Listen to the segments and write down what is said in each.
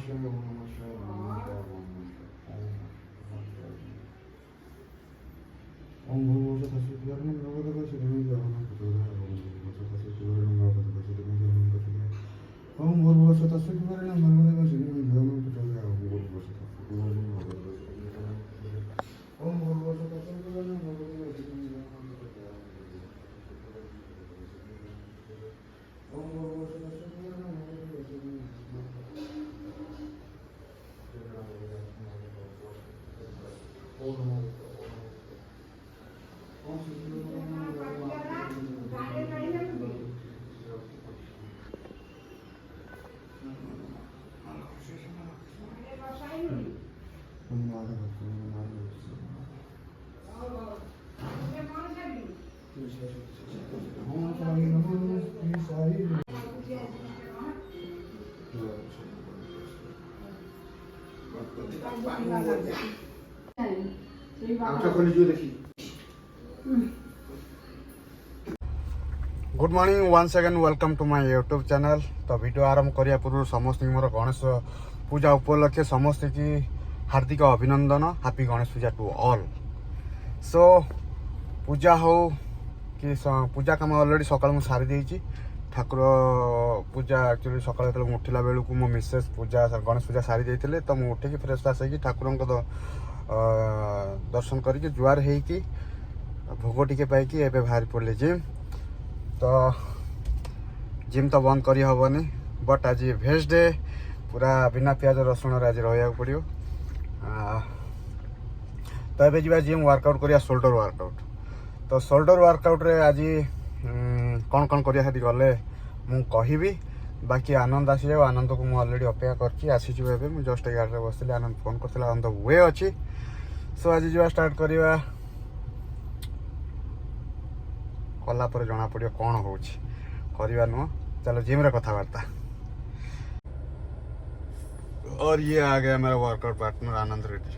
शिवाय ओम नमः शिवाय ओम नमः शिवाय ओम भूर्भुवः स्वः तत्सवितुर्वरेण्यं भर्गो देवस्य धीमहि धियो यो नः प्रचोदयात् ओम भूर्भुवः स्वः तत्सवितुर्वरेण्यं भर्गो देवस्य धीमहि धियो यो नः प्रचोदयात् ओम भूर्भुवः स्वः तत्सवितुर्वरेण्यं भर्गो देवस्य धीमहि धियो यो नः प्रचोदयात् ओम भूर्भुवः स्वः तत्सवितुर्वरेण्यं भर्गो देवस्य धीमहि धियो यो नः good morning once again welcome to my YouTube channel. तो वीडियो आरंभ करिया पूर्व समस्त मोर गणेश पूजा उपलक्षे समस्त की हार्दिक अभिनंदन। Happy Ganesh Puja to all. So पूजा हो कि पूजा काम ऑलरेडी सकाल मुझे सारी देती। ठाकुर पूजा एक्चुअली सकाल जो उठला बेलू मो मिसेस पूजा गणेश पूजा सारी देते। तो मुझे उठे फ्रेश फ्राश होगी ठाकुर दर्शन करके जुआर होगी भोग टिके पाई एवं बाहरी पड़े जिम। तो जिम तो बंद करी हेनी बट आज भेज डे पूरा बिना प्याज रसुण आज रहा पड़ो। तो ये जी जिम वर्कआउट करिया शोल्डर वर्कआउट। तो शोल्डर वर्कआउट रे आज कौन कौन करिया गले मु कहि बाकी आनंद आसी जाओ। आनंद को मुझे अलरेडी अपेक्षा करके आसी जस्ट गाड़ी में बसती आनंद फोन करता ऑन द वे अच्छी। सो आज जा स्टार्ट करवा कला पर जना पड़ो कौन हो नुह। चलो जिम रे कथबार्ता। और ये आ गया मेरा वर्कआउट पार्टनर आनंद रेड्डी।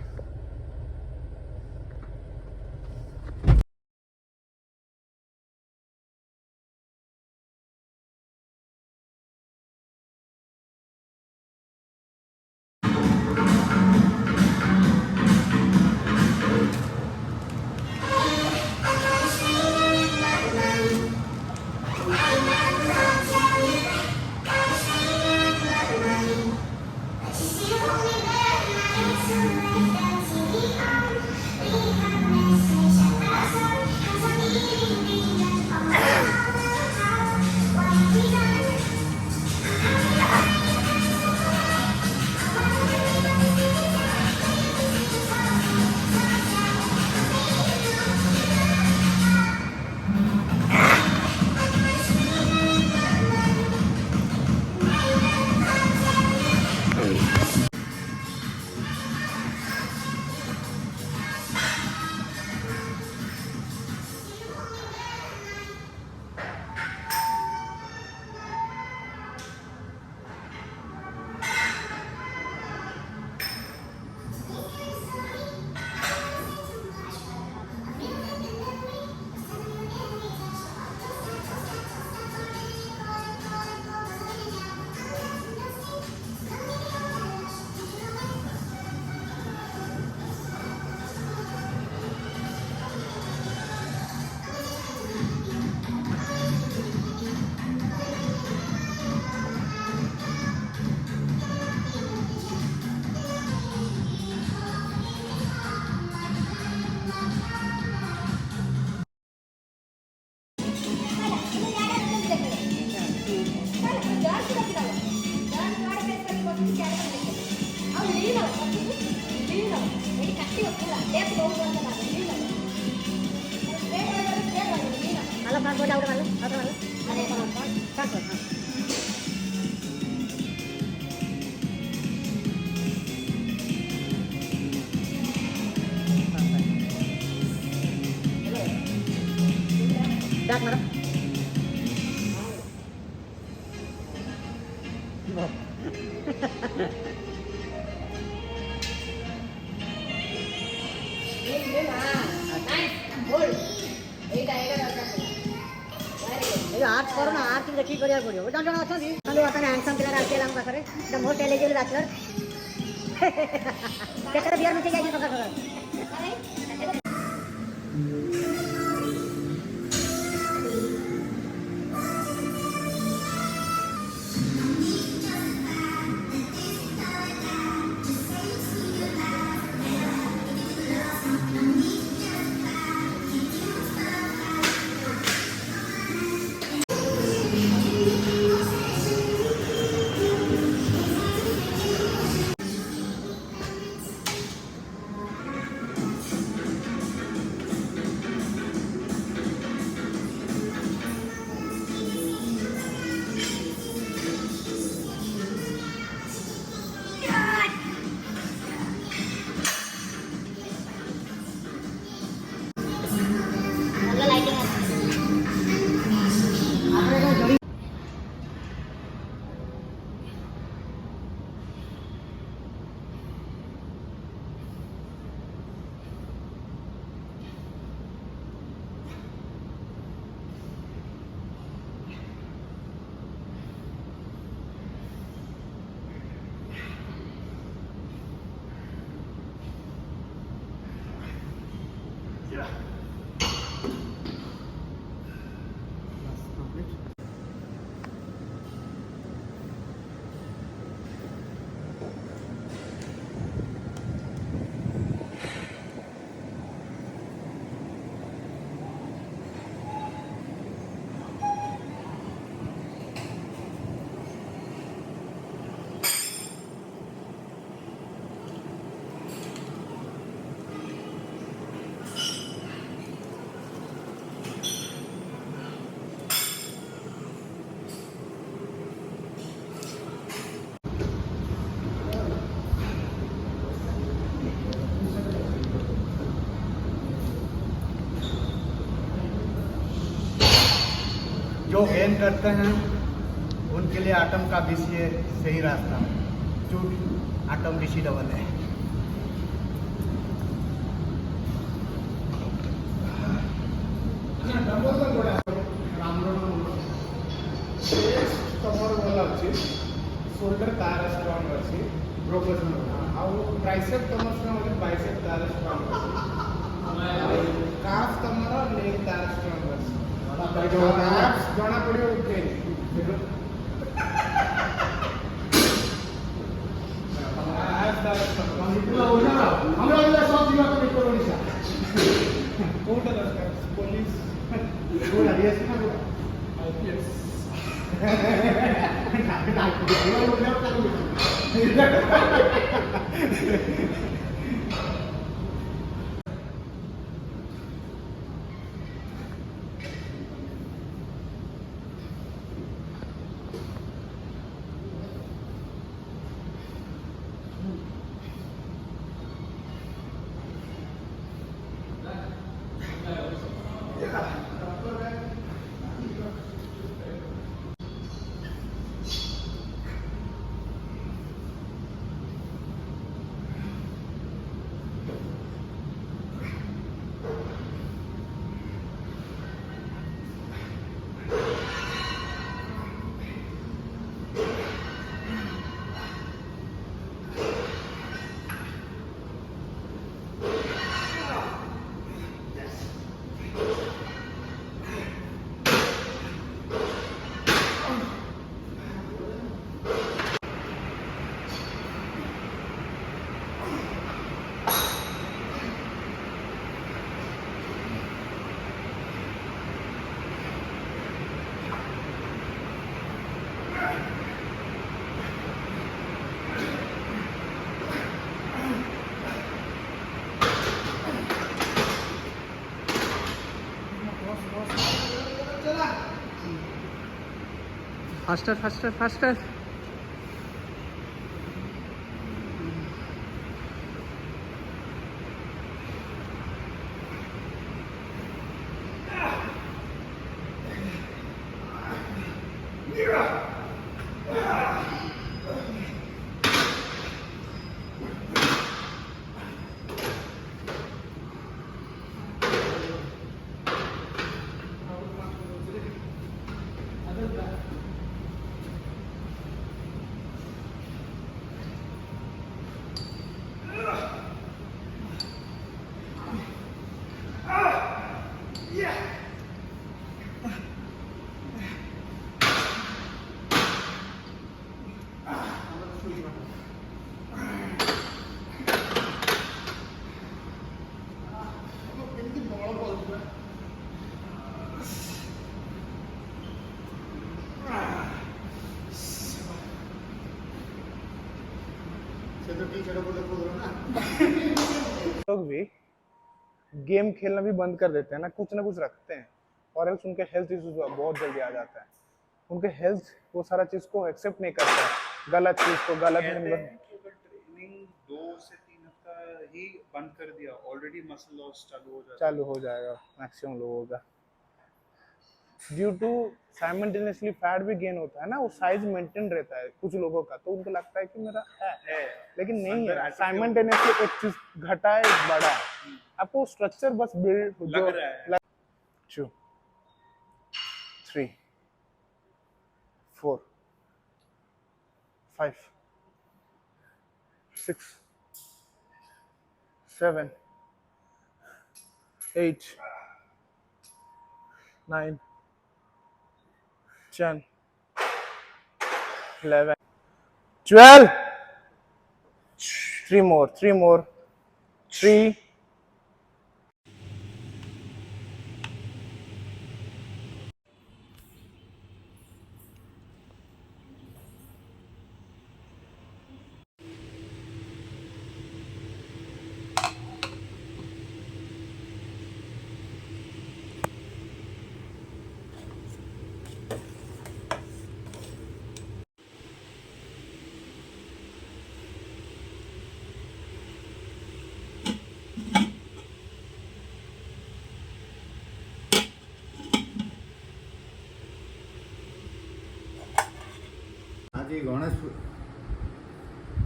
आर्ट करो ना आर्ट देखिए करिया पड़ो जन जन अच्छा आंसम पिला आसिला पाखे मोर टेलीविजन बैचलर त्याच्यात बियर मध्ये घ्यायची पकड. जो गेन करते हैं उनके लिए आटम का BCA सही रास्ता है, जो आटम BC डबल है। शोल्डर तार स्ट्रॉंग अच्छी प्रोपोर्शनल आउ ट्राइसेप तमर से मतलब बाइसेप तार स्ट्रॉंग अच्छी काफ तमर लेग तार स्ट्रॉंग अच्छी एब्स जଣା पड़ियो ओके एब्स तार स्ट्रॉंग इतना होना हमरा वाला सब जीवा को निकलो निशा कोटा दरकार पुलिस बोला ये ना IPS Faster, faster, faster. लोग भी गेम खेलना भी बंद कर देते हैं ना कुछ रखते हैं, और एल्स उनके हेल्थ इश्यूज बहुत जल्दी आ जाता है। उनके हेल्थ वो सारा चीज को एक्सेप्ट नहीं करता है, गलत चीज को गलत कहते नहीं। हैं कि अगर ट्रेनिंग 2 से 3 हफ्ता ही बंद कर दिया ऑलरेडी मसल लॉस चालू हो जाएगा मैक्सिमम लोगों का। ड्यू टू साइमल्टेनियसली फैट भी गेन होता है ना, वो साइज मेंटेन रहता है कुछ लोगों का, तो उनको लगता है कि मेरा है लेकिन नहीं है। साइमल्टेनियसली एक चीज घटा है एक बढ़ा है, आपको स्ट्रक्चर बस बिल्ड लग रहा है। 2 3 4 5 6 7 8 9 10 11 12 3 more 3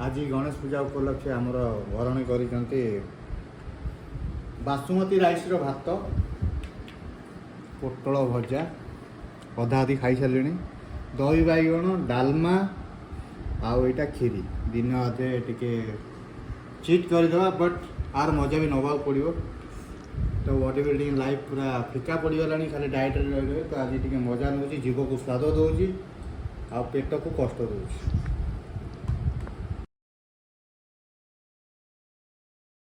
आज गणेश पूजा उपलक्षे आमर भरणी कर बासुमती राइस भात, पोटल भजा, अधा अधि खाई सारे, दही बैगण, डालमा आउ यहाँ खीरी दिन अधे टिके चिट करदे, बट आर मजा भी नवा पड़ो। तो बॉडी बिल्डिंग लाइफ पूरा फिका पड़गला, खाली डाएट रही। तो आज टे मजा नौ, जीव को स्वाद दौर आ पेट को कष्ट दूसरी।